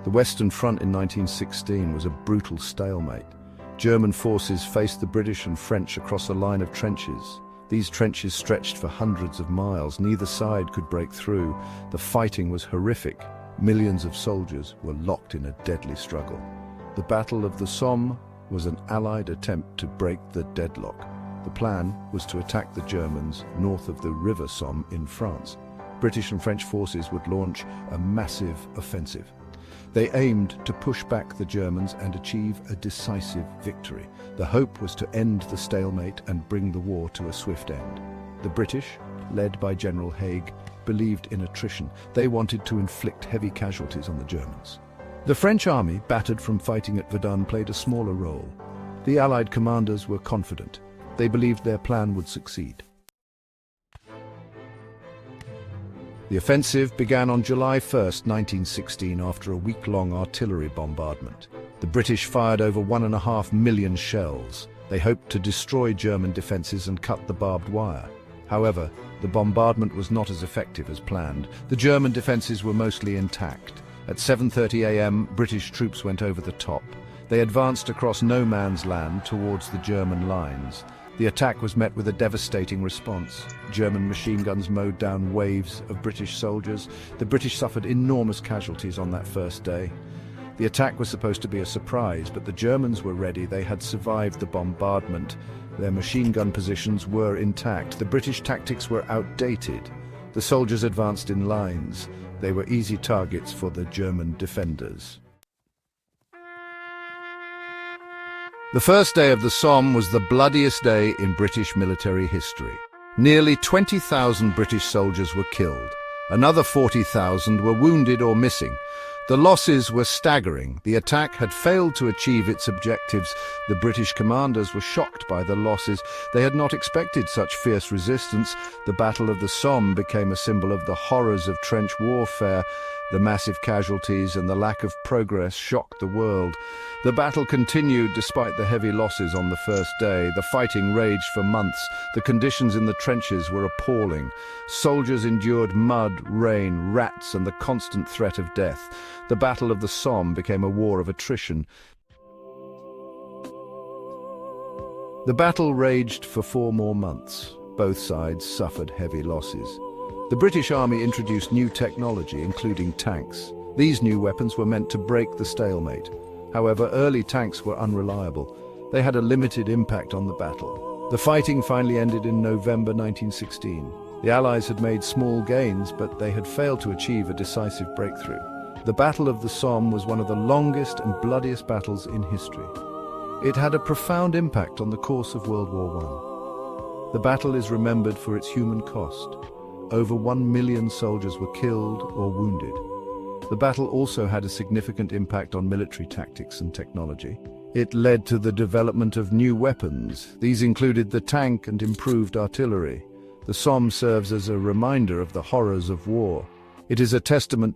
The Western Front in 1916 was a brutal stalemate. German forces faced the British and French across a line of trenches. These trenches stretched for hundreds of miles. Neither side could break through. The fighting was horrific. Millions of soldiers were locked in a deadly struggle. The Battle of the Somme was an Allied attempt to break the deadlock. The plan was to attack the Germans north of the River Somme in France. British and French forces would launch a massive offensive. They aimed to push back the Germans and achieve a decisive victory. The hope was to end the stalemate and bring the war to a swift end. The British, led by General Haig, believed in attrition. They wanted to inflict heavy casualties on the Germans. The French army, battered from fighting at Verdun, played a smaller role. The Allied commanders were confident. They believed their plan would succeed. The offensive began on July 1, 1916, after a week-long artillery bombardment. The British fired over 1.5 million shells. They hoped to destroy German defences and cut the barbed wire. However, the bombardment was not as effective as planned. The German defences were mostly intact. At 7:30 a.m., British troops went over the top. They advanced across no man's land towards the German lines. The attack was met with a devastating response. German machine guns mowed down waves of British soldiers. The British suffered enormous casualties on that first day. The attack was supposed to be a surprise, but the Germans were ready. They had survived the bombardment. Their machine gun positions were intact. The British tactics were outdated. The soldiers advanced in lines. They were easy targets for the German defenders. The first day of the Somme was the bloodiest day in British military history. Nearly 20,000 British soldiers were killed. Another 40,000 were wounded or missing. The losses were staggering. The attack had failed to achieve its objectives. The British commanders were shocked by the losses. They had not expected such fierce resistance. The Battle of the Somme became a symbol of the horrors of trench warfare. The massive casualties and the lack of progress shocked the world. The battle continued despite the heavy losses on the first day. The fighting raged for months. The conditions in the trenches were appalling. Soldiers endured mud, rain, rats, and the constant threat of death. The Battle of the Somme became a war of attrition. The battle raged for 4 more months. Both sides suffered heavy losses. The British Army introduced new technology, including tanks. These new weapons were meant to break the stalemate. However, early tanks were unreliable. They had a limited impact on the battle. The fighting finally ended in November 1916. The Allies had made small gains, but they had failed to achieve a decisive breakthrough. The Battle of the Somme was one of the longest and bloodiest battles in history. It had a profound impact on the course of World War I. The battle is remembered for its human cost. Over 1 million soldiers were killed or wounded. The battle also had a significant impact on military tactics and technology. It led to the development of new weapons. These included the tank and improved artillery. The Somme serves as a reminder of the horrors of war. It is a testament